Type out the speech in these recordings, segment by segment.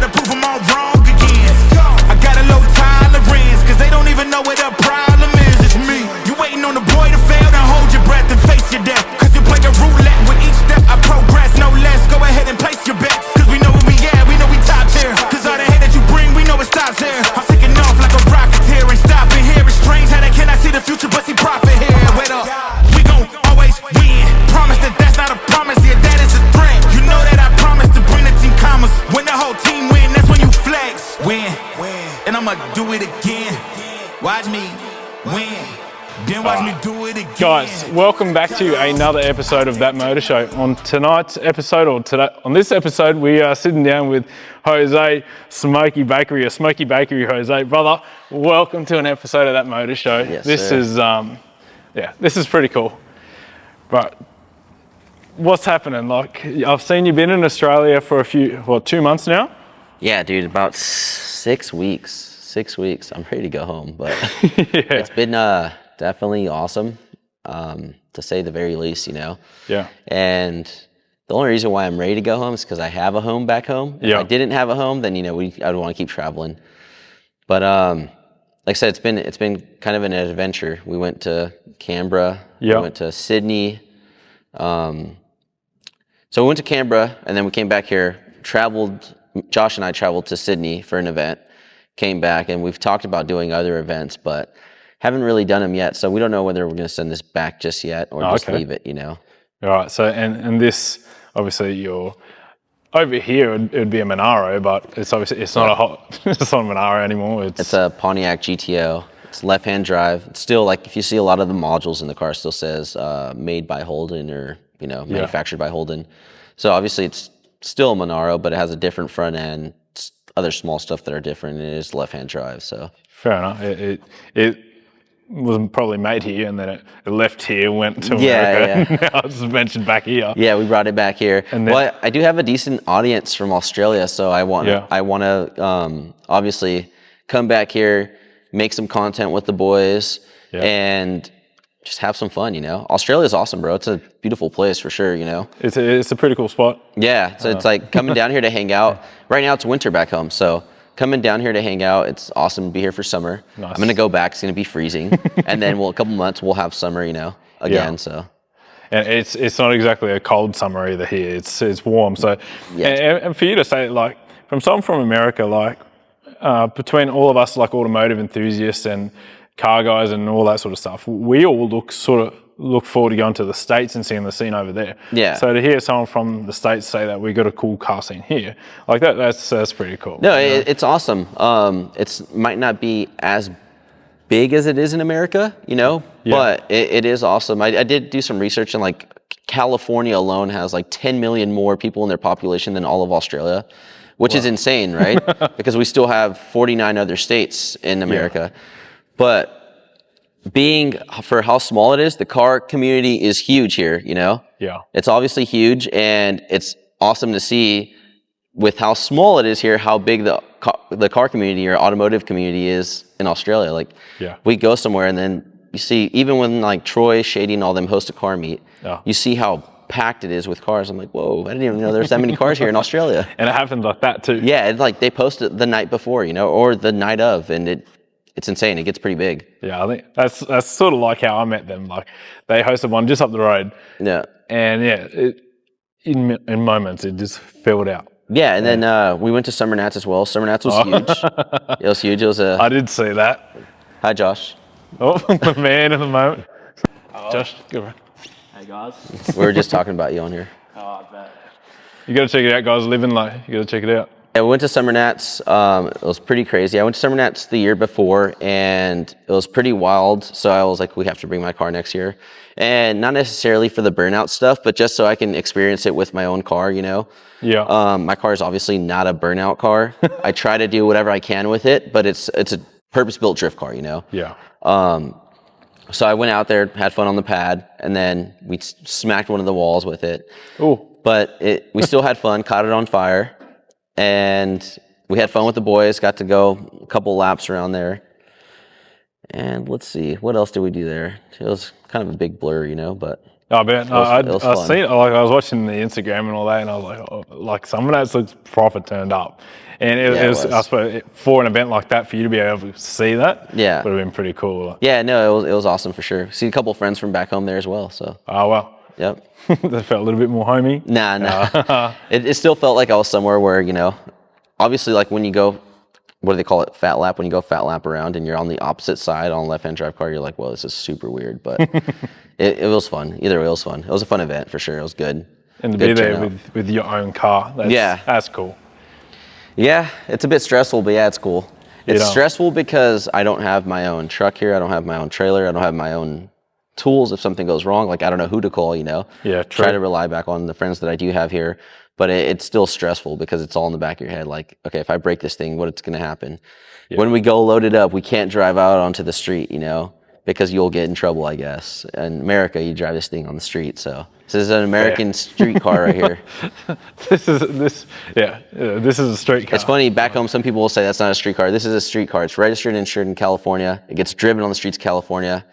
to prove them all wrong again. I got a low tolerance, cause they don't even know what the problem is. It's me. You waiting on the boy to fail, then hold your breath and face your death. Cause you play a roulette with each step I progress, no less. Go ahead and place your bets, cause we know where we at, we know we top tier. Cause all the hate that you bring, we know it stops here. I'm taking off like a rocketeer, ain't stopping here. It's strange how they cannot see the future but see profit here. Wait up, we gon' always win. Promise that that's not a promise, yeah, that is a threat. You know that I promise to bring the team commas. When the whole team win, that's when you flex. Win, and I'ma do it again. Watch me win, then watch me do it again. Guys, welcome back to another episode of That Motor Show. On tonight's episode, or today, on this episode, we are sitting down with Jose, Smokey Bakery, or Smokey Bakery Jose. Brother, welcome to an episode of That Motor Show. Yes, this sir. is, this is pretty cool. But what's happening? Like, I've seen you've been in Australia for 2 months now? Yeah, dude, about 6 weeks. 6 weeks. I'm ready to go home, but Yeah. it's been definitely awesome, to say the very least, you know? Yeah. And the only reason why I'm ready to go home is because I have a home back home. If Yeah. I didn't have a home, then, you know, I'd want to keep traveling. But like I said, it's been kind of an adventure. We went to Canberra. Yeah. We went to Sydney. So we went to Canberra, and then we came back here, Josh and I traveled to Sydney for an event, came back, and we've talked about doing other events, but haven't really done them yet. So we don't know whether we're going to send this back just yet or just leave it, you know? All right. So, and this, obviously you're over here, it'd be a Monaro, but it's obviously, it's not it's not a Monaro anymore. It's a Pontiac GTO. It's left-hand drive. It's still, like, if you see a lot of the modules in the car, it still says made by Holden, or, you know, manufactured by Holden. So obviously it's still a Monaro, but it has a different front end, other small stuff that are different, and it is left-hand drive. So fair enough. It was probably made here, and then it left here, went to America. Yeah. Now it's mentioned back here. Yeah, we brought it back here. And then, well, I do have a decent audience from Australia, so I want to obviously come back here, make some content with the boys, and just have some fun, you know? Australia's awesome, bro. It's a beautiful place for sure, you know? It's a pretty cool spot. Yeah, so it's like coming down here to hang out. Right now it's winter back home, so coming down here to hang out, it's awesome to be here for summer. Nice. I'm going to go back, it's going to be freezing. And then a couple months we'll have summer, you know, again, so. And it's not exactly a cold summer either here. It's warm. So, and for you to say, like, from someone from America, like, between all of us, like automotive enthusiasts and car guys and all that sort of stuff, we all look forward to going to the States and seeing the scene over there. Yeah. So to hear someone from the States say that we got a cool car scene here, like that's pretty cool. No, it's awesome. It might not be as big as it is in America, you know, but it is awesome. I did do some research, and like California alone has like 10 million more people in their population than all of Australia, which is insane, right? Because we still have 49 other states in America. But being for how small it is, the car community is huge here, you know? Yeah. It's obviously huge, and it's awesome to see with how small it is here, how big the car community or automotive community is in Australia. Like, we go somewhere, and then you see, even when like Troy, Shady, and all them host a car meet, you see how packed it is with cars. I'm like, whoa, I didn't even know there's that many cars here in Australia. And it happens like that too. Yeah, it's like they post it the night before, you know, or the night of, and it's insane. It gets pretty big. Yeah, I think that's sort of like how I met them. Like, they hosted one just up the road. Yeah. And in moments it just filled out. Yeah, and then we went to Summernats as well. Summernats was huge. It was huge. It was I did see that. Hi, Josh. Oh, the man in the moment. Josh, good man. Hey guys. We were just talking about you on here. Oh, I bet. You got to check it out, guys. Living like, you got to check it out. Yeah, we went to Summernats. It was pretty crazy. I went to Summernats the year before, and it was pretty wild. So I was like, we have to bring my car next year. And not necessarily for the burnout stuff, but just so I can experience it with my own car, you know? Yeah. My car is obviously not a burnout car. I try to do whatever I can with it, but it's a purpose-built drift car, you know? Yeah. So I went out there, had fun on the pad, and then we smacked one of the walls with it. Oh. But we still had fun, caught it on fire. And we had fun with the boys, got to go a couple laps around there. And let's see, what else did we do there? It was kind of a big blur, you know, but I bet. it was I fun. seen it, like I was watching the Instagram and all that, and I was like, oh, like Summernats looks proper turned up. And it was, I suppose, for an event like that, for you to be able to see that, would have been pretty cool. Yeah, no, it was awesome for sure. See a couple of friends from back home there as well. So. Oh well. Yep. That felt a little bit more homey. Nah. It still felt like I was somewhere where, you know, obviously like when you go, what do they call it? Fat lap. When you go fat lap around and you're on the opposite side on a left-hand drive car, you're like, well, this is super weird. But it was fun. Either way, it was fun. It was a fun event for sure. It was good. And to be there with your own car, that's cool. Yeah, it's a bit stressful, but yeah, it's cool. It's stressful because I don't have my own truck here. I don't have my own trailer. I don't have my own tools if something goes wrong. Like, I don't know who to call, you know? Yeah, true. Try to rely back on the friends that I do have here. But it's still stressful because it's all in the back of your head. Like, okay, if I break this thing, what's going to happen? Yeah. When we go load it up, we can't drive out onto the street, you know, because you'll get in trouble, I guess. In America, you drive this thing on the street. So this is an American street car right here. This is a street car. It's funny, back home, some people will say that's not a street car. This is a street car. It's registered and insured in California. It gets driven on the streets of California.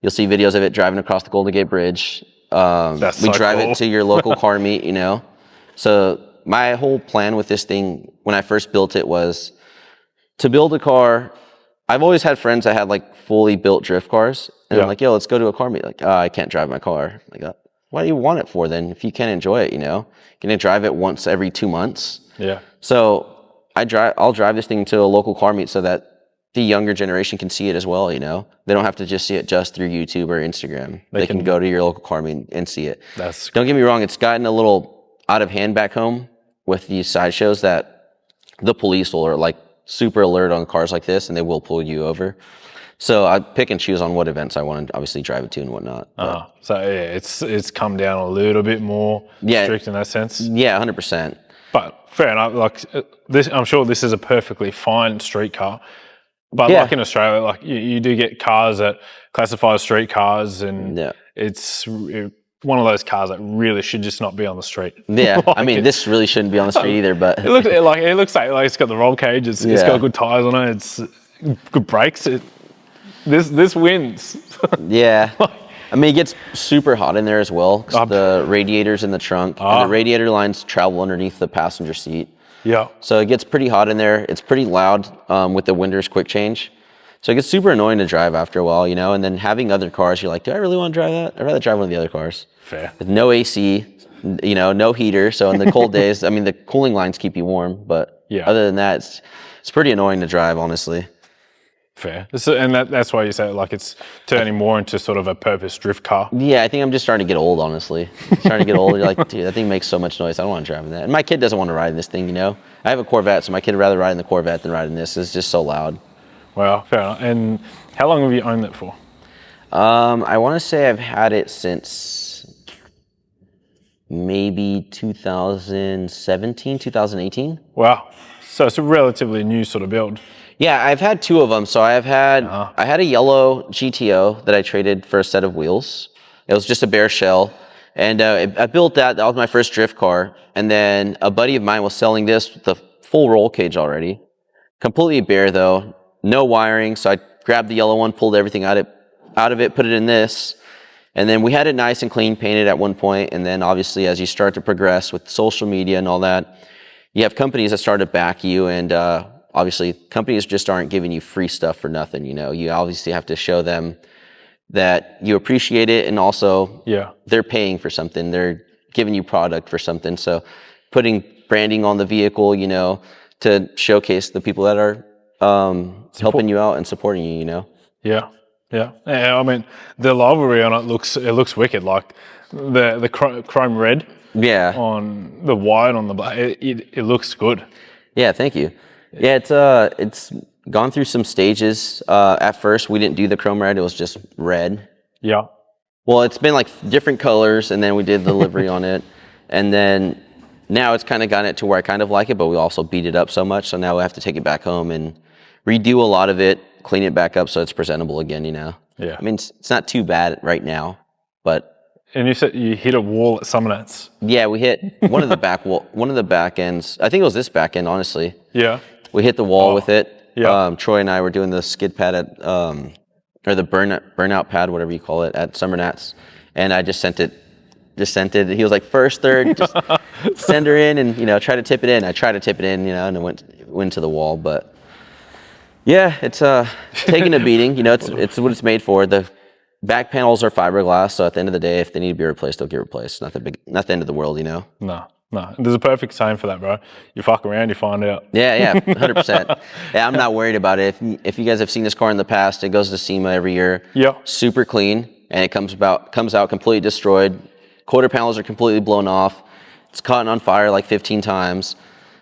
You'll see videos of it driving across the Golden Gate Bridge. We drive it to your local car meet, you know. So my whole plan with this thing when I first built it was to build a car. I've always had friends that had like fully built drift cars. And I'm like, yo, let's go to a car meet. Like, I can't drive my car. Like, what do you want it for then if you can't enjoy it, you know? Can you drive it once every 2 months? Yeah. So I'll drive this thing to a local car meet so that the younger generation can see it as well, you know? They don't have to just see it just through YouTube or Instagram. They can go to your local car meet and see it. Don't get me wrong, it's gotten a little out of hand back home with these sideshows that the police will like super alert on cars like this and they will pull you over. So I pick and choose on what events I want to obviously drive it to and whatnot. So yeah, it's come down a little bit more strict in that sense. Yeah, 100%. But fair enough. Like this, I'm sure this is a perfectly fine street car. But like in Australia, like you do get cars that classify as street cars, and it's one of those cars that really should just not be on the street. Yeah, like I mean, this really shouldn't be on the street either. But it looks like it's got the roll cage. It's got good tires on it. It's good brakes. This wins. Yeah. I mean, it gets super hot in there as well. The radiator's in the trunk, and the radiator lines travel underneath the passenger seat. Yeah. So it gets pretty hot in there. It's pretty loud with the Winder's quick change. So it gets super annoying to drive after a while, you know. And then having other cars, you're like, do I really want to drive that? I'd rather drive one of the other cars. Fair. With no AC, you know, no heater. So in the cold days, I mean, the cooling lines keep you warm. But other than that, it's pretty annoying to drive, honestly. Fair. And that's why you say like it's turning more into sort of a purpose drift car. Yeah, I think I'm just starting to get old, honestly. Starting to get old. You're like, dude, that thing makes so much noise. I don't want to drive in that. And my kid doesn't want to ride in this thing, you know. I have a Corvette, so my kid would rather ride in the Corvette than ride in this. It's just so loud. Well, fair enough. And how long have you owned it for? I want to say I've had it since maybe 2017, 2018. Wow. So it's a relatively new sort of build. Yeah, I've had two of them. So I had a yellow GTO that I traded for a set of wheels. It was just a bare shell. And I built that. That was my first drift car. And then a buddy of mine was selling this with the full roll cage already. Completely bare though. No wiring. So I grabbed the yellow one, pulled everything out of it, put it in this. And then we had it nice and clean painted at one point. And then obviously as you start to progress with social media and all that, you have companies that start to back you, and obviously companies just aren't giving you free stuff for nothing, you know. You obviously have to show them that you appreciate it, and also they're paying for something. They're giving you product for something. So putting branding on the vehicle, you know, to showcase the people that are helping you out and supporting you, you know. Yeah. I mean, the livery on it looks wicked. Like the chrome red. Yeah. On the white, on the black, it looks good. Yeah, thank you. Yeah, it's gone through some stages. At first, we didn't do the chrome red; it was just red. Yeah. Well, it's been like different colors, and then we did the livery on it, and then now it's kind of gotten it to where I kind of like it, but we also beat it up so much, so now we have to take it back home and redo a lot of it, clean it back up so it's presentable again. You know. Yeah. I mean, it's not too bad right now, but. And you said you hit a wall at Summernats. Yeah, we hit one of the back ends. I think it was this back end, honestly. Yeah. We hit the wall with it. Yeah. Troy and I were doing the skid pad at or the burnout pad, whatever you call it, at Summernats, and I just sent it. He was like, first, third, just send her in and, try to tip it in. I tried to tip it in, and it went to the wall. But yeah, it's taking a beating. It's what it's made for. The back panels are fiberglass, so at the end of the day, if they need to be replaced, they'll get replaced. Not the end of the world, No. There's a perfect saying for that, bro. You fuck around, you find out. Yeah, 100%. Yeah, I'm not worried about it. If you guys have seen this car in the past, it goes to SEMA every year. Yeah. Super clean, and it comes out completely destroyed. Quarter panels are completely blown off. It's caught on fire like 15 times.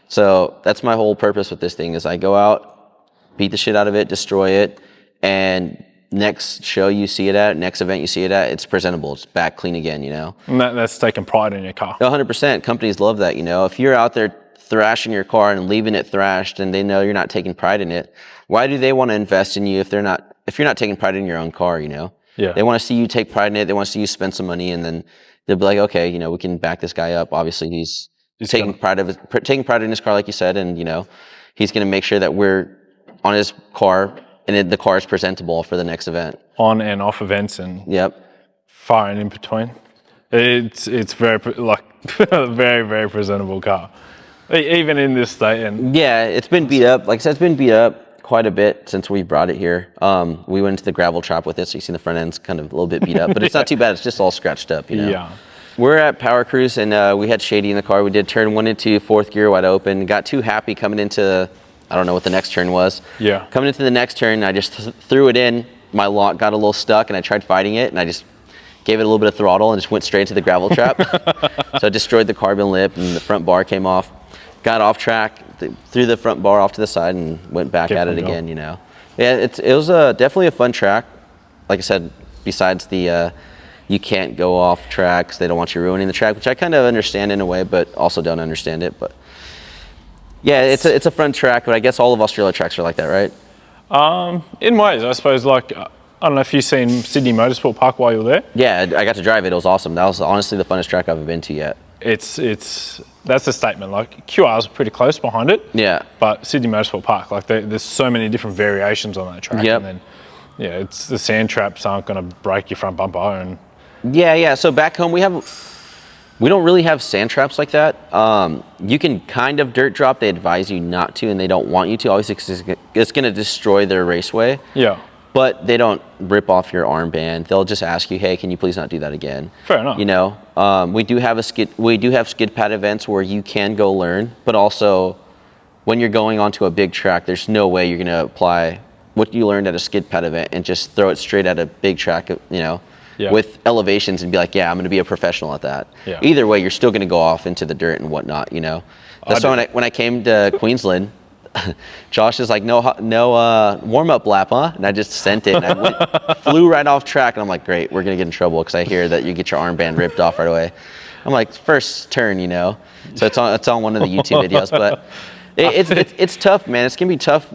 So that's my whole purpose with this thing is I go out, beat the shit out of it, destroy it, and next show you see it at, next event you see it at, it's presentable. It's back clean again, And that's taking pride in your car. 100%. Companies love that, If you're out there thrashing your car and leaving it thrashed and they know you're not taking pride in it, why do they want to invest in you if you're not taking pride in your own car, Yeah. They want to see you take pride in it. They want to see you spend some money, and then they'll be like, okay, we can back this guy up. Obviously, he's taking pride in his car, like you said, and he's going to make sure that we're on his car and the car is presentable for the next event. On and off events and far and in between. It's very a very, very presentable car, even in this state. And yeah, it's been beat up. Like I said, it's been beat up quite a bit since we brought it here. We went into the gravel trap with it, so you see the front end's kind of a little bit beat up, but it's not too bad. It's just all scratched up, Yeah. We're at Power Cruise, and we had Shady in the car. We did turn 1 and 2, fourth gear wide open. Got too happy coming into, I don't know what the next turn was. Yeah. Coming into the next turn, I just threw it in. My lock got a little stuck, and I tried fighting it, and I just gave it a little bit of throttle and just went straight into the gravel trap. So I destroyed the carbon lip, and the front bar came off. Got off track, threw the front bar off to the side, and went back at it again, Yeah, it was definitely a fun track. Like I said, besides the you can't go off track because they don't want you ruining the track, which I kind of understand in a way, but also don't understand it. But yeah, it's a fun track, but I guess all of Australia tracks are like that, right? In ways, I suppose, I don't know if you've seen Sydney Motorsport Park while you were there. Yeah, I got to drive it. It was awesome. That was honestly the funnest track I've ever been to yet. That's a statement. QR's pretty close behind it. Yeah. But Sydney Motorsport Park, there's so many different variations on that track. Yep. And then, it's the sand traps aren't going to break your front bumper. And yeah. So back home we don't really have sand traps like that. You can kind of dirt drop. They advise you not to, and they don't want you to. Obviously, 'cause it's going to destroy their raceway. Yeah. But they don't rip off your armband. They'll just ask you, "Hey, can you please not do that again?" Fair enough. We do have skid pad events where you can go learn, but also when you're going onto a big track, there's no way you're going to apply what you learned at a skid pad event and just throw it straight at a big track, with elevations and be like, "Yeah, I'm going to be a professional at that." Yeah. Either way, you're still going to go off into the dirt and whatnot. That's why when I came to Queensland. Josh is like, no warm-up lap, huh? And I just sent it, and I flew right off track, and I'm like, great, we're gonna get in trouble because I hear that you get your armband ripped off right away. I'm like, first turn, So it's on one of the YouTube videos, but it's tough, man. It's gonna be tough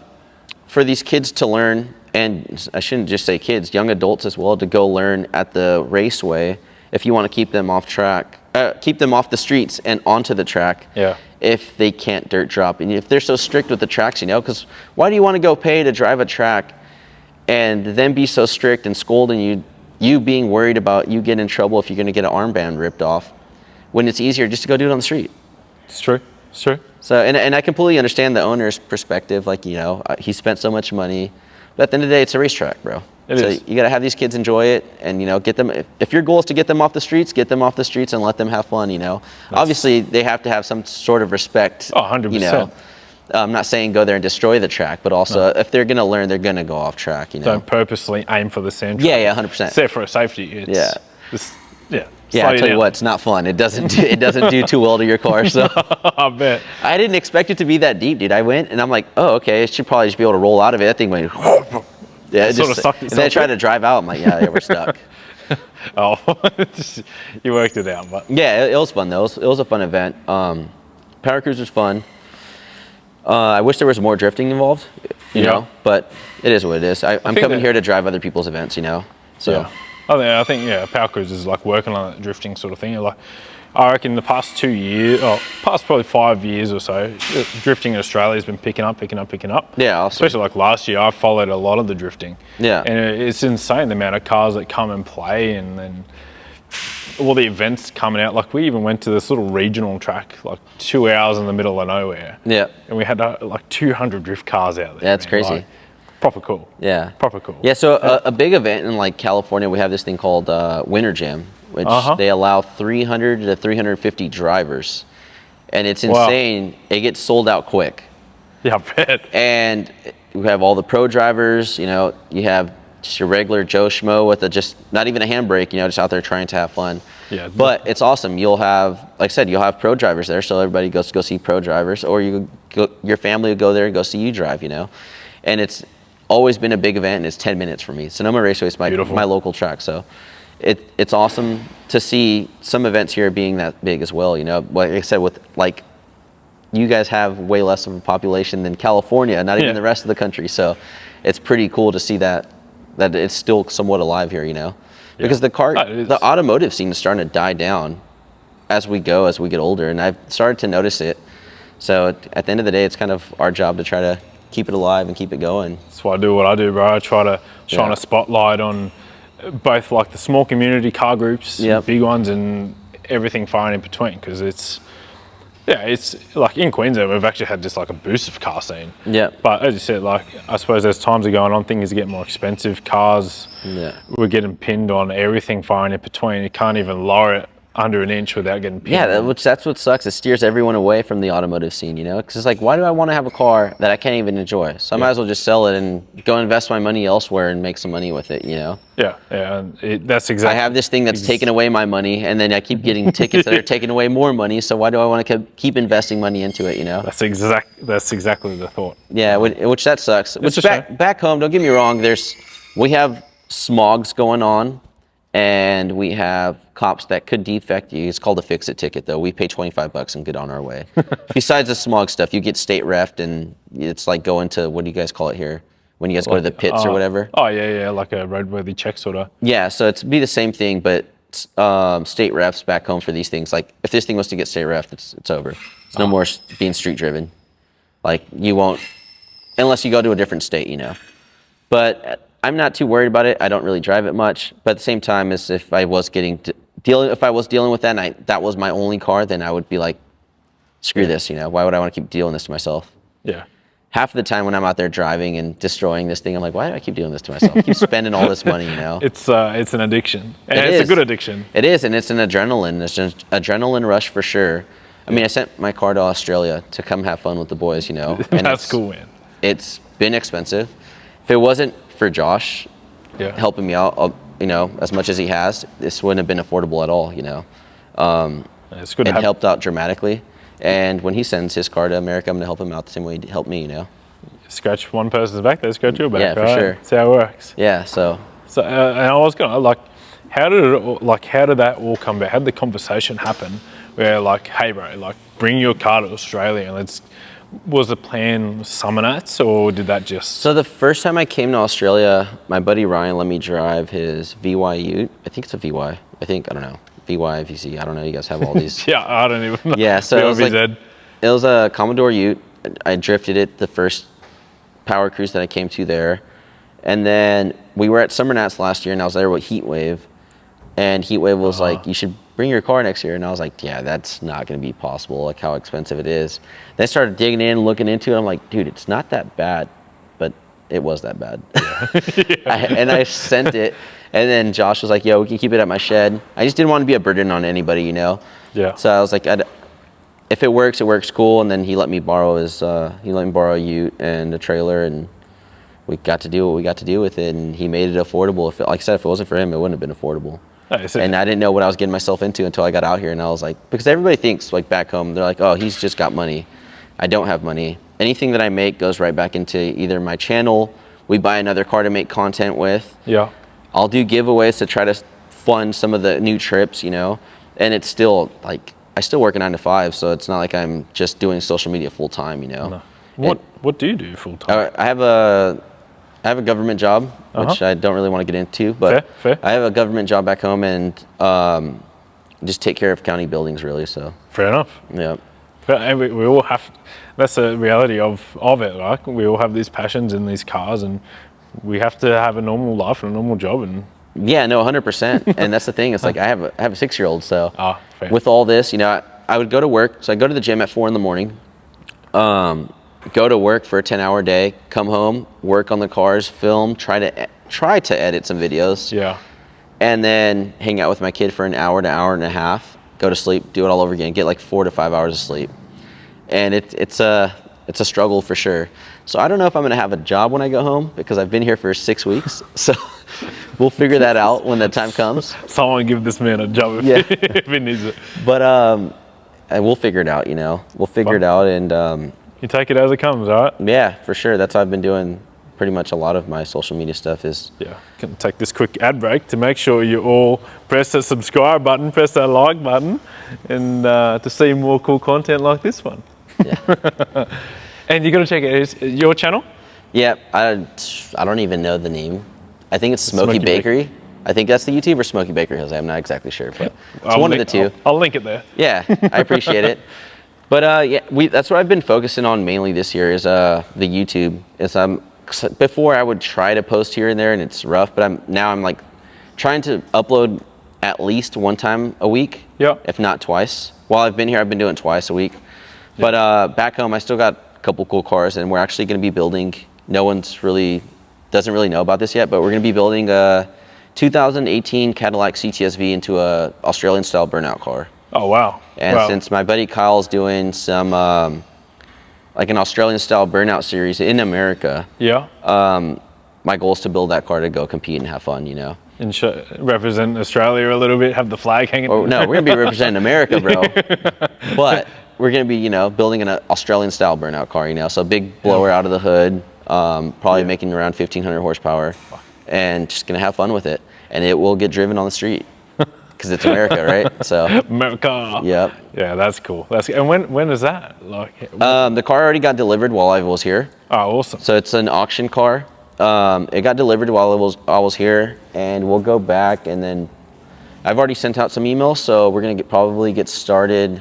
for these kids to learn, and I shouldn't just say kids, young adults as well, to go learn at the raceway if you want to keep them off track, keep them off the streets and onto the track. Yeah. If they can't dirt drop, and if they're so strict with the tracks, because why do you want to go pay to drive a track and then be so strict and scolding you being worried about you getting in trouble if you're going to get an armband ripped off, when it's easier just to go do it on the street? It's true. So, and I completely understand the owner's perspective. He spent so much money, but at the end of the day, it's a racetrack, bro. It is. You got to have these kids enjoy it, and get them. If your goal is to get them off the streets, and let them have fun. Obviously they have to have some sort of respect. 100%. I'm not saying go there and destroy the track, but also if they're gonna learn, they're gonna go off track. Don't purposely aim for the sand track. Yeah, 100%. Except for safety. Yeah. I tell you you what, it's not fun. It doesn't do too well to your car. So I bet. I didn't expect it to be that deep, dude. I went and I'm like, oh, okay, it should probably just be able to roll out of it. That thing went. Yeah, it sort of just sucked and then I itself tried to drive out. I'm like, yeah, we're stuck. Oh, you worked it out, but Yeah, it was fun though. It was a fun event. Power Cruise was fun. I wish there was more drifting involved, you know, but it is what it is. I'm coming here to drive other people's events, So I think Power Cruise is working on that drifting sort of thing. I reckon the past 2 years, past probably 5 years or so, drifting in Australia has been picking up. Yeah, awesome. Especially like last year, I followed a lot of the drifting. Yeah. And it's insane the amount of cars that come and play, and then all the events coming out. Like we even went to this little regional track, like 2 hours in the middle of nowhere. Yeah. And we had like 200 drift cars out there. Yeah, that's crazy. Like, proper cool. Yeah. Proper cool. Yeah, so a big event in like California, we have this thing called Winter Jam, which they allow 300 to 350 drivers. And it's insane. Wow. It gets sold out quick. Yeah, I bet. And you have all the pro drivers, you know, you have just your regular Joe Schmo with just not even a handbrake, you know, just out there trying to have fun. Yeah. But it's awesome. You'll have, like I said, you'll have pro drivers there, so everybody goes to go see pro drivers, or your family will go there and go see you drive, you know. And it's always been a big event, and it's 10 minutes for me. Sonoma Raceway is my local track, so it's awesome to see some events here being that big as well, you know. Like I said, with like, you guys have way less of a population than California, not even the rest of the country, so it's pretty cool to see that it's still somewhat alive here, you know. Because the automotive scene is starting to die down as we get older, and I've started to notice it. So at the end of the day, it's kind of our job to try to keep it alive and keep it going. That's why I do what I do, bro. I try to shine a spotlight on both like the small community car groups, big ones, and everything far in between, because it's like in Queensland, we've actually had just like a boost of car scene. Yeah. But as you said, like, I suppose as times are going on, things are getting more expensive. Cars, we're getting pinned on everything far in between. You can't even lower it under an inch without getting pinned. Yeah, that's what sucks. It steers everyone away from the automotive scene, you know? Because it's like, why do I want to have a car that I can't even enjoy? So I might as well just sell it and go invest my money elsewhere and make some money with it, you know? Yeah, and that's exactly. I have this thing that's taking away my money, and then I keep getting tickets that are taking away more money. So why do I want to keep investing money into it, you know? That's exactly the thought. Yeah, which that sucks. Which back home, don't get me wrong, we have smogs going on, and we have cops that could defect you. It's called a fix-it ticket, though. We pay $25 and get on our way. Besides the smog stuff, you get state refed, and it's like going to, what do you guys call it here? When you guys go to the pits or whatever? Oh, yeah, like a roadworthy check sort of. Yeah, so it's be the same thing, but state refs back home for these things. Like, if this thing was to get state ref, it's over. It's no more being street driven. Like, you won't, unless you go to a different state, you know. But I'm not too worried about it. I don't really drive it much. But at the same time, as if I was dealing with that, and that was my only car, then I would be like, screw this, you know. Why would I want to keep dealing this to myself? Yeah. Half of the time when I'm out there driving and destroying this thing, I'm like, why do I keep doing this to myself? I keep spending all this money, you know? It's an addiction. And it's a good addiction. It is, and it's an adrenaline. It's an adrenaline rush for sure. I mean, I sent my car to Australia to come have fun with the boys, you know? And that's cool, man. It's been expensive. If it wasn't for Josh helping me out, you know, as much as he has, this wouldn't have been affordable at all, you know? It's good. It helped out dramatically. And when he sends his car to America, I'm going to help him out the same way he helped me, you know? Scratch one person's back, they scratch your back. Yeah, for sure. That's how it works. Yeah, so. And I was going to, like, how did that all come about? How did the conversation happen where, like, hey, bro, like, bring your car to Australia and was the plan Summernats, or did that just... So the first time I came to Australia, my buddy Ryan let me drive his VY Ute. I think it's a VY. I don't know. VY, VC, I don't know. You guys have all these. Yeah, I don't even know. Yeah, so it was a Commodore Ute. I drifted it the first power cruise that I came to there. And then we were at Summernats last year, and I was there with Heatwave. And Heatwave was like, you should bring your car next year. And I was like, yeah, that's not going to be possible, like how expensive it is. Then I started digging in, looking into it. I'm like, dude, it's not that bad. But it was that bad. And I sent it. And then Josh was like, yo, we can keep it at my shed. I just didn't want to be a burden on anybody, you know? Yeah. So I was like, if it works cool. And then he let me borrow a ute and a trailer, and we got to do what we got to do with it. And he made it affordable. Like I said, if it wasn't for him, it wouldn't have been affordable. And I didn't know what I was getting myself into until I got out here. And I was like, because everybody thinks, like back home, they're like, oh, he's just got money. I don't have money. Anything that I make goes right back into either my channel, we buy another car to make content with. Yeah. I'll do giveaways to try to fund some of the new trips, you know, and it's still like, I still work a 9 to 5, so it's not like I'm just doing social media full time, you know. No. What do you do full time? I have a government job, which I don't really want to get into, but fair. I have a government job back home, and just take care of county buildings really. So Fair enough. yeah. But and we all have, that's the reality of it, right? We all have these passions in these cars, and we have to have a normal life and a normal job. And Yeah, no, 100%. And that's the thing. It's like I have a 6-year-old, so fair. with all this, you know, I would go to work. So I go to the gym at 4 in the morning, go to work for a 10-hour day, come home, work on the cars, film, try to edit some videos. Yeah. And then hang out with my kid for an hour to hour and a half, go to sleep, do it all over again, get like 4 to 5 hours of sleep. And it's a struggle for sure. So I don't know if I'm gonna have a job when I go home because I've been here for 6 weeks. So we'll figure that out when the time comes. Someone give this man a job Yeah. if he needs it. But and we'll figure it out, you know. We'll figure it out, and You take it as it comes, all right? yeah, for sure. That's how I've been doing pretty much a lot of my social media stuff is. Yeah. Can take this quick ad break to make sure you all press the subscribe button, press that like button, and to see more cool content like this one. Yeah. And you got to check it. Is your channel? Yeah, I don't even know the name. I think it's Smokey Smokey Bakery. I think that's the YouTube or Smokey Bakery Jose. I'm not exactly sure, but it's one of the two. I'll link it there. Yeah, I appreciate it. But yeah, that's what I've been focusing on mainly this year is the YouTube. Before I would try to post here and there, and it's rough. But I'm like trying to upload at least 1 time a week. Yeah. If not twice. While I've been here, I've been doing twice a week. Yeah. But back home, I still got a couple cool cars, and we're actually going to be building. No one's doesn't really know about this yet, but we're going to be building a 2018 Cadillac CTS-V into a Australian style burnout car. Oh wow! And wow. since my buddy Kyle's doing some like an Australian style burnout series in America, yeah, my goal is to build that car to go compete and have fun, you know. And represent Australia a little bit, have the flag hanging. Oh no, we're gonna be representing America, bro. But we're gonna be, you know, building an Australian style burnout car, you know, so big blower out of the hood, probably making around 1,500 horsepower, and just gonna have fun with it, and it will get driven on the street. Because it's America, right? So America. Yep. Yeah, that's cool. And when is that? Like, the car already got delivered while I was here. Oh, awesome. So it's an auction car. It got delivered while I was here, and we'll go back. And then I've already sent out some emails, so we're gonna probably get started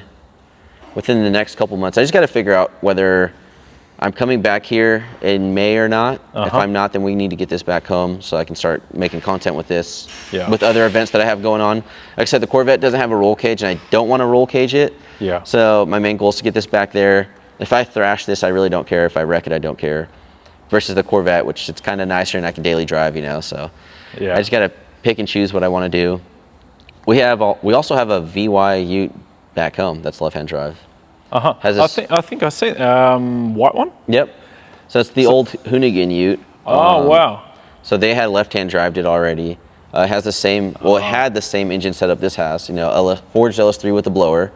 within the next couple months. I just got to figure out whether I'm coming back here in May or not. If I'm not, then we need to get this back home so I can start making content with this, with other events that I have going on. Like I said, the Corvette doesn't have a roll cage, and I don't want to roll cage it. Yeah. So my main goal is to get this back there. If I thrash this, I really don't care. If I wreck it, I don't care. Versus the Corvette, which it's kind of nicer and I can daily drive, you know. So I just got to pick and choose what I want to do. We also have a VY Ute back home that's left-hand drive. I think I see white one. Yep. So it's the old Hoonigan Ute. Oh wow. So they had left-hand drive it already. It has the same. Well, it had the same engine setup this has. You know, forged LS3 with the blower.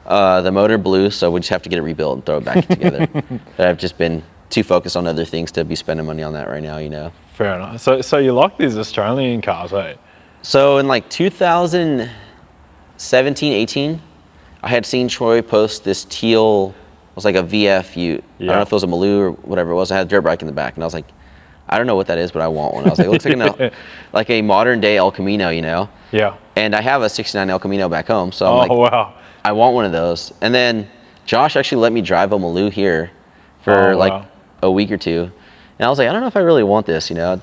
The motor blew, so we just have to get it rebuilt and throw it back together. But I've just been too focused on other things to be spending money on that right now. You know. Fair enough. So you like these Australian cars, eh? So in like 2017, 18. I had seen Troy post this teal, it was like a VF Ute. I don't know if it was a Maloo or whatever it was. I had a dirt bike in the back, and I was like, I don't know what that is, but I want one. I was like, it looks like like a modern day El Camino, you know? Yeah. And I have a 69 El Camino back home, so I'm like, wow. I want one of those. And then Josh actually let me drive a Maloo here for a week or two. And I was like, I don't know if I really want this, you know?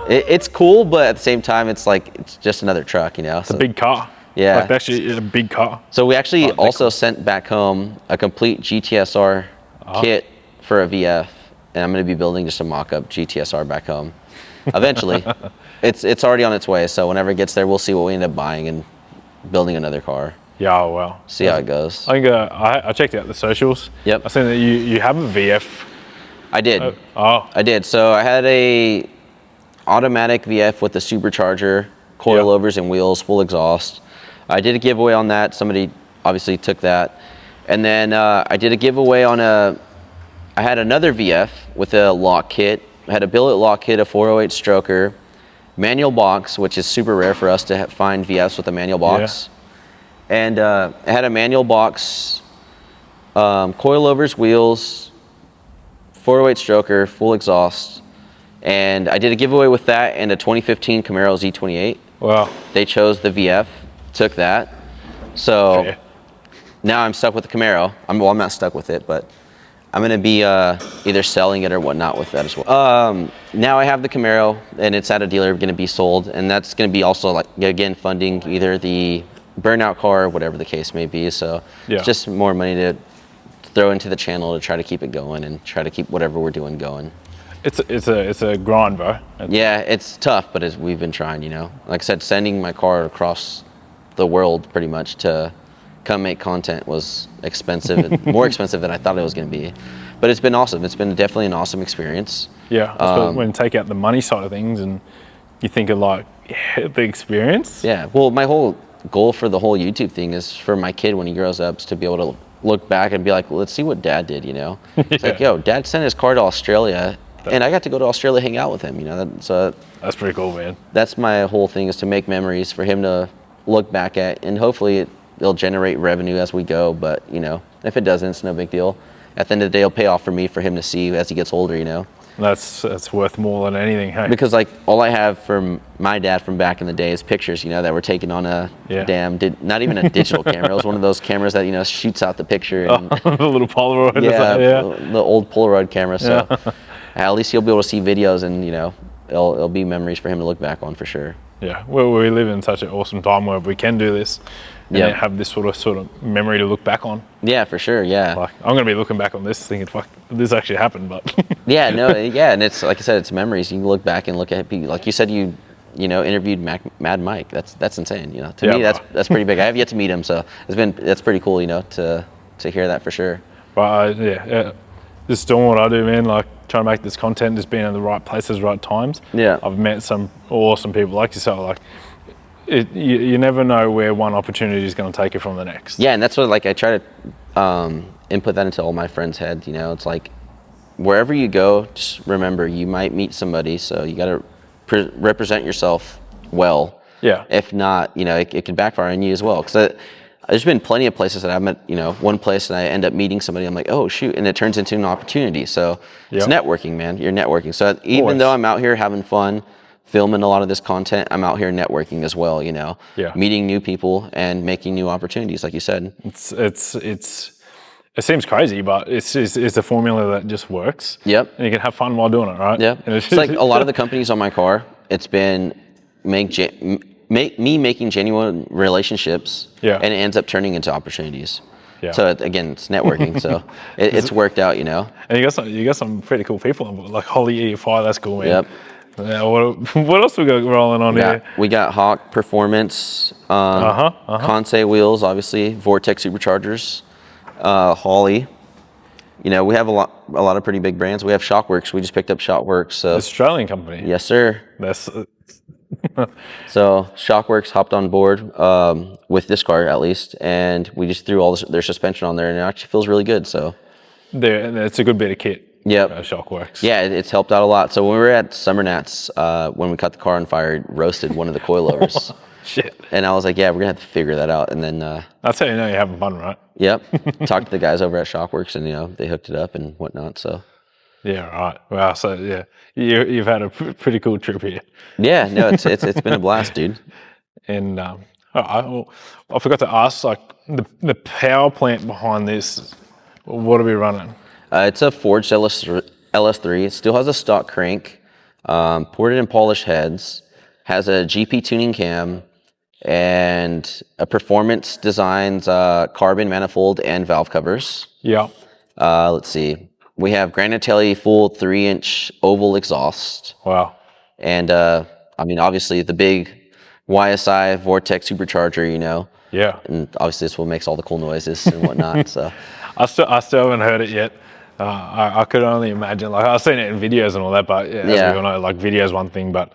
It's cool, but at the same time, it's like, it's just another truck, you know? It's a big car. Yeah. Like actually, it's a big car. So we actually also sent back home a complete GTSR kit for a VF, and I'm going to be building just a mock-up GTSR back home. Eventually, it's already on its way. So whenever it gets there, we'll see what we end up buying and building another car. Yeah, well. See how it goes. I think I checked out the socials. Yep. I seen that you have a VF. I did. I did. So I had a automatic VF with the supercharger, coilovers and wheels, full exhaust. I did a giveaway on that. Somebody obviously took that. And then I did a giveaway on I had another VF with a lock kit. I had a billet lock kit, a 408 stroker, manual box, which is super rare for us to find VFs with a manual box. Yeah. And I had a manual box, coilovers, wheels, 408 stroker, full exhaust. And I did a giveaway with that and a 2015 Camaro Z28. Wow. They chose the VF. Took that. So Fair. now I'm stuck with the Camaro. I'm not stuck with it, but I'm gonna be either selling it or whatnot with that as well. Now I have the Camaro, and it's at a dealer gonna be sold, and that's gonna be also like, again, funding either the burnout car or whatever the case may be. So it's just more money to throw into the channel to try to keep it going and try to keep whatever we're doing going. It's a grind, bro. Yeah, it's tough, but we've been trying, you know. Like I said, sending my car across the world pretty much to come make content was expensive, and more expensive than I thought it was going to be. But it's been awesome. It's been definitely an awesome experience. Yeah, I suppose when you take out the money side of things and you think of like the experience. Yeah, well, my whole goal for the whole YouTube thing is for my kid when he grows up is to be able to look back and be like, well, let's see what Dad did, you know? It's like, yo, Dad sent his car to Australia, and I got to go to Australia, hang out with him, you know? So that's pretty cool, man. That's my whole thing, is to make memories for him to look back at, and hopefully it'll generate revenue as we go. But, you know, if it doesn't, it's no big deal. At the end of the day, it'll pay off for me, for him to see as he gets older, you know? That's worth more than anything, hey? Because, like, all I have from my dad from back in the day is pictures, you know, that were taken on a not even a digital camera. It was one of those cameras that, you know, shoots out the picture. And, the little Polaroid. The old Polaroid camera. So at least you'll be able to see videos, and, you know, it'll be memories for him to look back on for sure. Yeah, well, we live in such an awesome time where we can do this and have this sort of memory to look back on. Yeah, for sure, yeah. Like, I'm going to be looking back on this thinking, fuck, this actually happened, but... and it's, like I said, it's memories. You can look back and look at people. Like you said, you interviewed Mad Mike. That's insane, you know. To me, that's pretty big. I have yet to meet him, so that's pretty cool, you know, to hear that for sure. But just doing what I do, man, like trying to make this content, just being in the right places, right times. Yeah. I've met some awesome people like yourself. Like, you never know where one opportunity is going to take you from the next. Yeah, and that's what, like, I try to input that into all my friends' heads, you know. It's like, wherever you go, just remember, you might meet somebody, so you got to represent yourself well. Yeah. If not, you know, it can backfire on you as well. Because there's been plenty of places that I've met, you know, one place and I end up meeting somebody, I'm like, oh, shoot, and it turns into an opportunity. So it's networking, man. You're networking. So even though I'm out here having fun, filming a lot of this content, I'm out here networking as well, you know, meeting new people and making new opportunities, like you said. It seems crazy, but it's a formula that just works. Yep. And you can have fun while doing it, right? Yeah. It's like a lot of the companies on my car, it's been me making genuine relationships, and it ends up turning into opportunities. Yeah. So again, it's networking. So it's worked out, you know. And you got some pretty cool people on board, like Holly E5. That's cool, man. Yep. Yeah, what else we got rolling on here? We got Hawk Performance, Conseil wheels, obviously, Vortex superchargers, Holly. You know, we have a lot of pretty big brands. We have Shockworks. We just picked up Shockworks. So Australian company. Yes, sir. That's. So Shockworks hopped on board with this car, at least, and we just threw all their suspension on there, and it actually feels really good. So it's a good bit of kit. Yep. Shockworks. Yeah, it's helped out a lot. So when we were at Summernats, when we caught the car on fire, it roasted one of the coilovers. Shit. And I was like, yeah, we're going to have to figure that out. And then... that's how you know you're having fun, right? Yep. Talked to the guys over at Shockworks, and, you know, they hooked it up and whatnot, so... Yeah, right. Wow, so, yeah, you've had a pretty cool trip here. Yeah, no, it's been a blast, dude. And I forgot to ask, like, the power plant behind this, what are we running? It's a forged LS3. It still has a stock crank, ported and polished heads, has a GP tuning cam, and a Performance Designs carbon manifold and valve covers. Yeah. Let's see. We have Granatelli full 3-inch oval exhaust. Wow. And I mean, obviously the big YSI Vortex supercharger, you know. Yeah. And obviously this one makes all the cool noises and whatnot. So I still haven't heard it yet. I could only imagine, like, I've seen it in videos and all that, but as we all know, like, video is one thing, but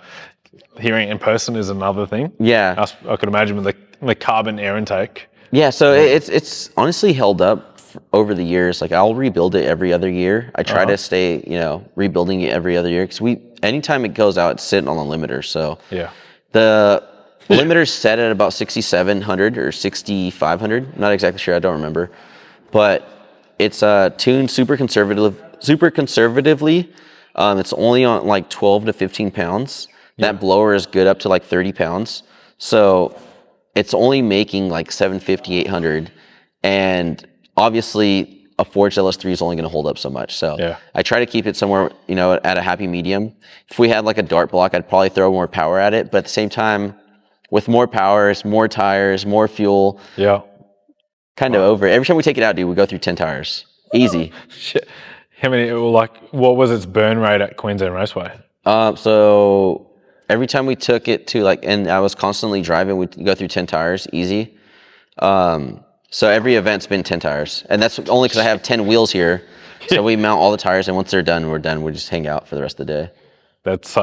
hearing it in person is another thing. Yeah. I could imagine with the carbon air intake. Yeah, so it's honestly held up over the years. Like, I'll rebuild it every other year. I try to stay, you know, rebuilding it every other year, because anytime it goes out, it's sitting on the limiter. So yeah, the limiter's set at about 6,700 or 6,500. Not exactly sure. I don't remember, but it's tuned super conservatively. It's only on like 12 to 15 pounds. That blower is good up to like 30 pounds. So it's only making like 750, 800, and obviously a forged LS3 is only going to hold up so much. So I try to keep it somewhere, you know, at a happy medium. If we had like a dart block, I'd probably throw more power at it, but at the same time, with more powers, more tires, more fuel, kind of over. Every time we take it out, dude, we go through 10 tires. Easy. Shit. How many, like, what was its burn rate at Queensland Raceway? So every time we took it to like, and I was constantly driving, we'd go through 10 tires, easy. So every event's been 10 tires, and that's only because I have 10 wheels here. So we mount all the tires, and once they're done, we're done. We just hang out for the rest of the day. That's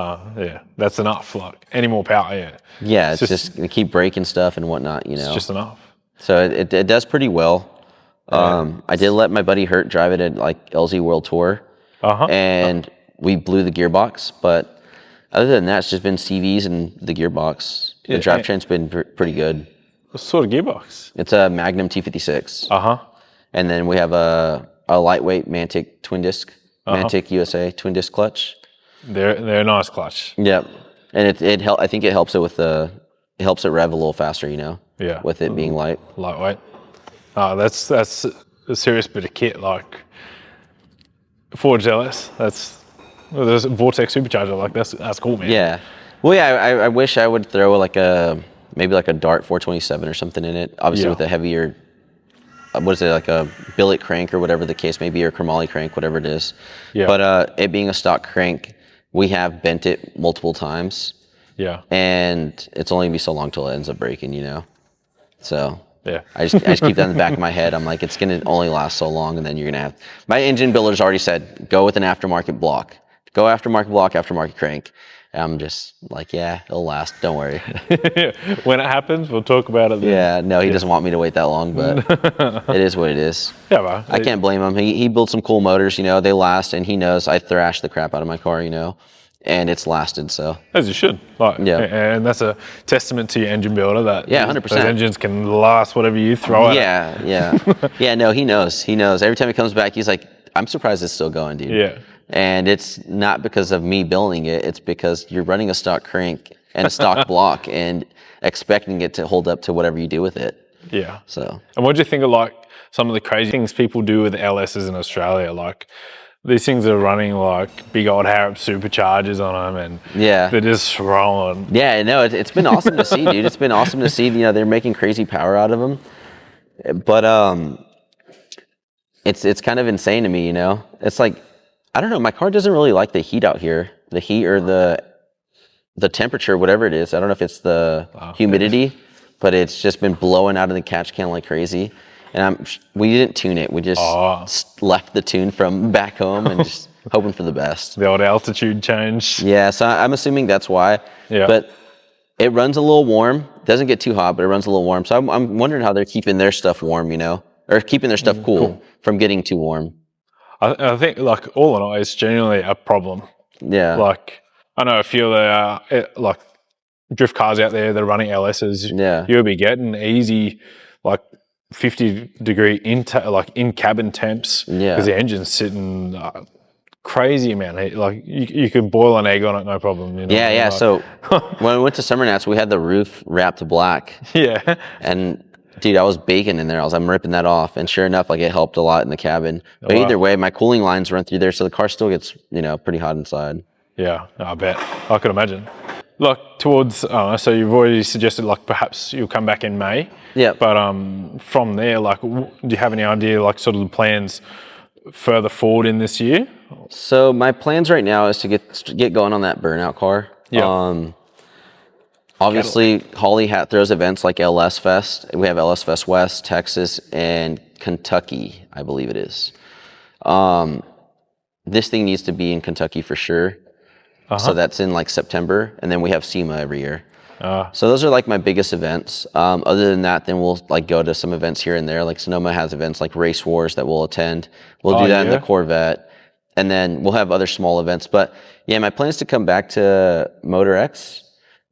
that's enough. Like, any more power, Yeah, it's just we keep breaking stuff and whatnot, you know. It's just enough. So it does pretty well. I did let my buddy Hurt drive it at like LZ World Tour, and we blew the gearbox. But other than that, it's just been CVs and the gearbox. The drivetrain's been pretty good. What sort of gearbox? It's a Magnum T56. And then we have a lightweight Mantic twin disc, Mantic USA twin disc clutch. They're a nice clutch. Yep, and it I think it helps it with it helps it rev a little faster, you know. Yeah. With it being lightweight. That's a serious bit of kit. Like Forged LS. There's a Vortex supercharger. Like that's cool, man. Yeah. Well, yeah. I wish I would throw like maybe like a Dart 427 or something in it. Obviously with a heavier. What is it, like a billet crank or whatever the case may be, or chromoly crank, whatever it is. Yeah. But it being a stock crank, we have bent it multiple times. Yeah. And it's only gonna be so long till it ends up breaking, you know. So yeah, I just keep that in the back of my head. I'm like, it's gonna only last so long, and then you're gonna have. My engine builder's already said, go with an aftermarket block. Go aftermarket block, aftermarket crank. And I'm just like, yeah, it'll last. Don't worry. When it happens, we'll talk about it then. Yeah, no, he doesn't want me to wait that long, but it is what it is. Yeah, bro. I can't blame him. He built some cool motors, you know, they last, and he knows I thrash the crap out of my car, you know, and it's lasted, so. As you should. Like, and that's a testament to your engine builder that 100%. Those engines can last whatever you throw at it. Yeah, no, he knows. Every time he comes back, he's like, I'm surprised it's still going, dude. Yeah. And it's not because of me building it, it's because you're running a stock crank and a stock block and expecting it to hold up to whatever you do with it. Yeah. So. And what do you think of like some of the crazy things people do with LSs in Australia? Like these things are running like big old Harrop superchargers on them, and they're just throwing. Yeah, no, it's been awesome to see, dude. It's been awesome to see, you know, they're making crazy power out of them. But it's kind of insane to me, you know. It's like, I don't know, my car doesn't really like the heat out here. The heat or the temperature, whatever it is. I don't know if it's the humidity, but it's just been blowing out of the catch can like crazy. And we didn't tune it. We just left the tune from back home and just hoping for the best. The old altitude change. Yeah, so I'm assuming that's why. Yeah. But it runs a little warm. Doesn't get too hot, but it runs a little warm. So I'm wondering how they're keeping their stuff warm, you know, or keeping their stuff cool from getting too warm. I think, like, all in all, it's genuinely a problem. Yeah. Like, I know a few of the, like, drift cars out there that are running LSs. Yeah. You'll be getting easy, like, 50-degree in-cabin temps. Yeah. Because the engine's sitting crazy amount of heat. Like, you can boil an egg on it, no problem. You know? Yeah. Like, so when we went to Summernats, we had the roof wrapped black. Yeah. And dude, I was baking in there. I'm ripping that off, and sure enough, like it helped a lot in the cabin. But either way, my cooling lines run through there, so the car still gets, you know, pretty hot inside. Yeah, I bet. I could imagine. Like towards, so you've already suggested like perhaps you'll come back in May. Yeah. But from there, like, do you have any idea, like, sort of the plans further forward in this year? So my plans right now is to get going on that burnout car. Yeah. Obviously, Holly Hat throws events like LS Fest. We have LS Fest West, Texas, and Kentucky, I believe it is. This thing needs to be in Kentucky for sure. So that's in like September, and then we have SEMA every year. So those are like my biggest events. Other than that, then we'll like go to some events here and there. Like Sonoma has events like Race Wars that we'll attend. We'll do that in the Corvette, and then we'll have other small events. But yeah, my plan is to come back to Motor X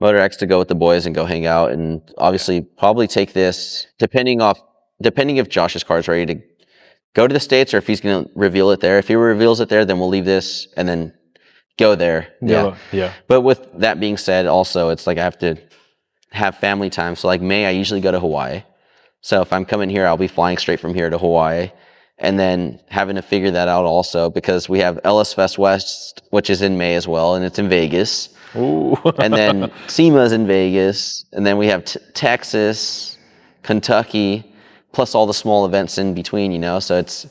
to go with the boys and go hang out, and obviously probably take this depending if Josh's car is ready to go to the States or if he's going to reveal it there. If he reveals it there, then we'll leave this and then go there. Yeah. But with that being said, also it's like I have to have family time. So like May, I usually go to Hawaii. So if I'm coming here, I'll be flying straight from here to Hawaii, and then having to figure that out also because we have Ellis Fest West, which is in May as well, and it's in Vegas. Ooh. And then SEMA's in Vegas, and then we have Texas, Kentucky, plus all the small events in between, you know. So it's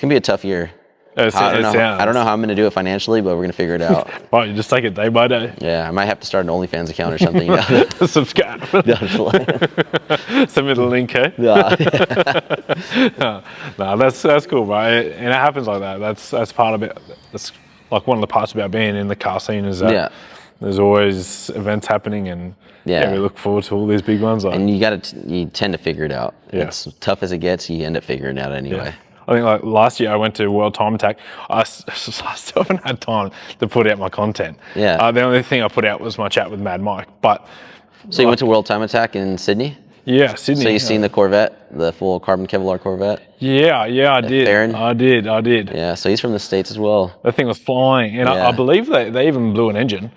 gonna be a tough year. I don't know how I'm gonna do it financially, but we're gonna figure it out. Well, you just take it day by day. Yeah, I might have to start an OnlyFans account or something. You know? Subscribe. Send me the link, eh? Yeah. No, that's cool, right? And it happens like that. That's part of it. That's like one of the parts about being in the car scene is that there's always events happening, and we look forward to all these big ones. Like, and you tend to figure it out. Yeah. It's tough as it gets, you end up figuring it out anyway. Yeah. I think like last year I went to World Time Attack. I still haven't had time to put out my content. Yeah. The only thing I put out was my chat with Mad Mike. But so you went to World Time Attack in Sydney? Yeah, Sydney. So you've seen the Corvette, the full carbon Kevlar Corvette? Yeah, I did. Farron? I did. Yeah, so he's from the States as well. That thing was flying, and I believe they even blew an engine.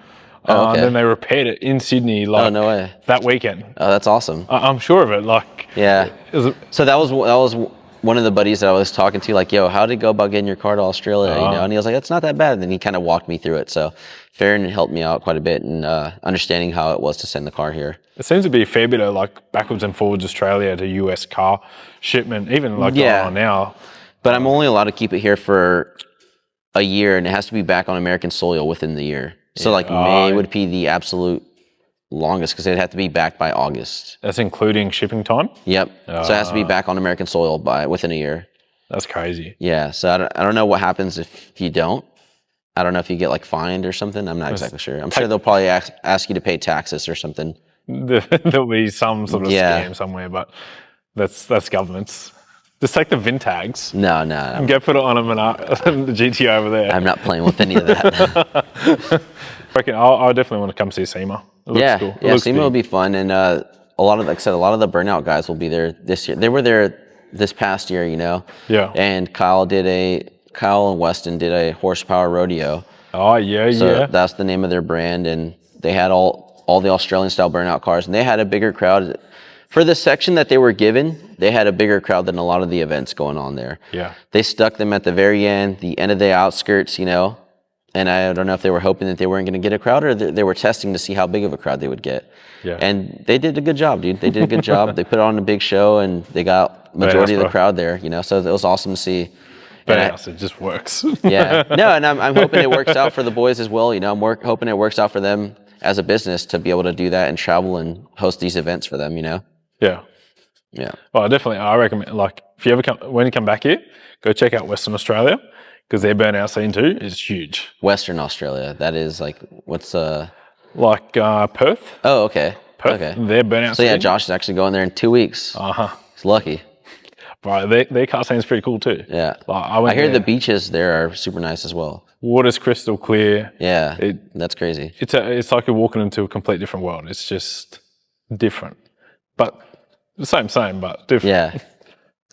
Oh, okay. And then they repaired it in Sydney like no way. That weekend. Oh, that's awesome. I'm sure of it. Like, yeah. So that was one of the buddies that I was talking to, like, yo, how did it go about getting your car to Australia? You know, and he was like, it's not that bad. And then he kind of walked me through it. So Farron helped me out quite a bit in understanding how it was to send the car here. It seems to be a fair bit of like backwards and forwards Australia to US car shipment, even like going on now. But I'm only allowed to keep it here for a year, and it has to be back on American soil within the year. So like May would be the absolute longest because it'd have to be back by August. That's including shipping time? Yep. So it has to be back on American soil within a year. That's crazy. Yeah. So I don't know what happens if you don't. I don't know if you get like fined or something. I'm not exactly sure. I'm sure they'll probably ask you to pay taxes or something. There'll be some sort of scam somewhere, but that's governments. Just take the VIN tags. No. And go put it on the GT over there. I'm not playing with any of that. I reckon I definitely want to come see SEMA. It looks cool. Yeah, SEMA will be fun, and a lot of the burnout guys will be there this year. They were there this past year, you know. Yeah. And Kyle and Weston did a horsepower rodeo. Oh yeah, so that's the name of their brand, and they had all the Australian style burnout cars, and they had a bigger crowd for the section that they were given. They had a bigger crowd than a lot of the events going on there. Yeah. They stuck them at the very end, the end of the outskirts, you know. And I don't know if they were hoping that they weren't going to get a crowd, or they were testing to see how big of a crowd they would get. Yeah. And they did a good job, dude. They did a good job. They put on a big show, and they got majority of the crowd there, you know. So it was awesome to see. But it just works. Yeah. No, and I'm hoping it works out for the boys as well. You know, I'm hoping it works out for them as a business to be able to do that and travel and host these events for them, you know. Yeah. Yeah. Well, I recommend, like, if you ever when you come back here, go check out Western Australia, because their burnout scene too is huge. Western Australia, that is like, what's like Perth. Oh, okay. Perth. Okay. Their burnout. So yeah, Josh is actually going there in 2 weeks. He's lucky. Right, their car scene's pretty cool too. Yeah. I hear the beaches there are super nice as well. Water's crystal clear. Yeah. That's crazy. It's like you're walking into a complete different world. It's just different, but the same, but different. Yeah.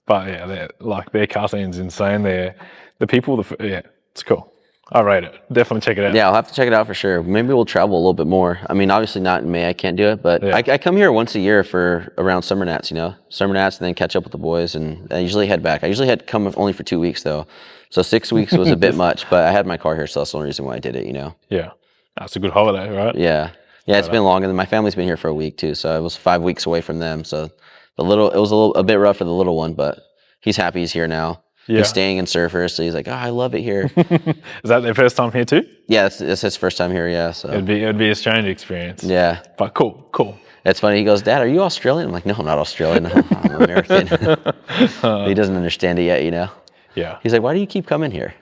But yeah, their car scene's insane. The people, it's cool. I rate it. Definitely check it out. Yeah, I'll have to check it out for sure. Maybe we'll travel a little bit more. I mean, obviously not in May. I can't do it, but I come here once a year for around Summernats, you know, Summernats, and then catch up with the boys, and I usually head back. I usually had come only for 2 weeks though, so 6 weeks was a bit much. But I had my car here, so that's the only reason why I did it, you know. Yeah, that's a good holiday, right? Yeah, it's been longer than my family's been here for a week too, so I was 5 weeks away from them. So it was a bit rough for the little one, but he's happy he's here now. Yeah. He's staying in Surfers, so he's like, oh, I love it here. Is that their first time here too? Yeah, it's his first time here, yeah. So it'd be a strange experience. Yeah. But cool. It's funny, he goes, Dad, are you Australian? I'm like, no, I'm not Australian. I'm American. He doesn't understand it yet, you know? Yeah. He's like, why do you keep coming here?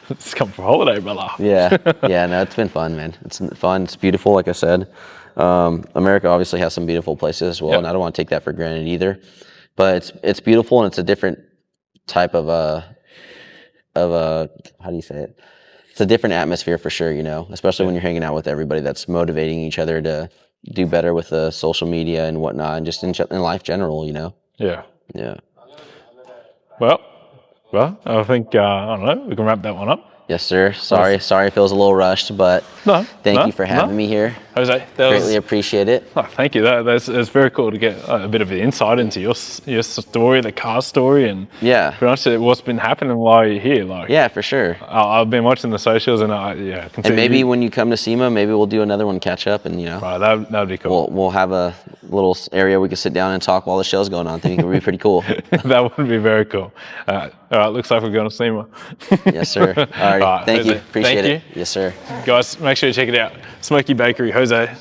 Just come for holiday, brother. Yeah, no, it's been fun, man. It's fun, it's beautiful, like I said. America obviously has some beautiful places as well, and I don't want to take that for granted either. But it's beautiful, and it's a different type of how do you say it? It's a different atmosphere for sure, you know, especially when you're hanging out with everybody that's motivating each other to do better with the social media and whatnot, and just in life general, you know. Yeah. Well, I think I don't know, we can wrap that one up. Yes, sir. Sorry, it feels a little rushed, but thank you for having me here. Jose, that Greatly appreciate it. Oh, thank you. That's very cool to get a bit of insight into your story, the car story, and pretty much what's been happening while you're here. Like, yeah, for sure. I've been watching the socials, and and maybe when you come to SEMA, maybe we'll do another one, catch up, and right, that'd be cool. We'll have a little area we can sit down and talk while the show's going on. I think it would be pretty cool. That would be very cool. All right, looks like we're going to SEMA. Yes, sir. All right, thank you. Appreciate it. Yes, sir. Guys, make sure you check it out. Smokey Bakery, Jose.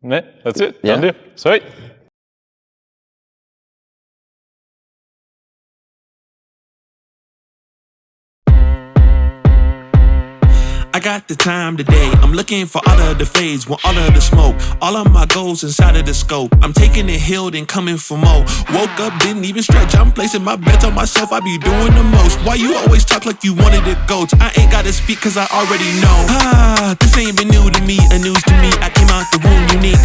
That's it. Yeah. Done deal. Sweet. I got the time today. I'm looking for all of the fades, want all of the smoke. All of my goals inside of the scope. I'm taking it hill, then coming for more. Woke up, didn't even stretch. I'm placing my bets on myself. I be doing the most. Why you always talk like you wanted to go? I ain't gotta speak cause I already know. This ain't been new to me, a news to me. I came out the womb unique.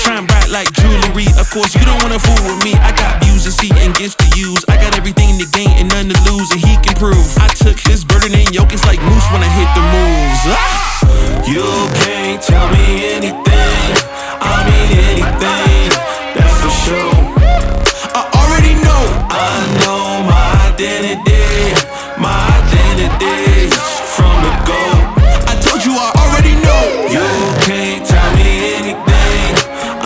Shine bright like jewelry. Of course, you don't wanna fool with me. I got views to see and gifts to use. I got everything to gain and none to lose, and he can prove. I took his burden and yoke. It's like moose when I hit the moves. You can't tell me anything. I mean anything, that's for sure. I already know. I know my identity from the go.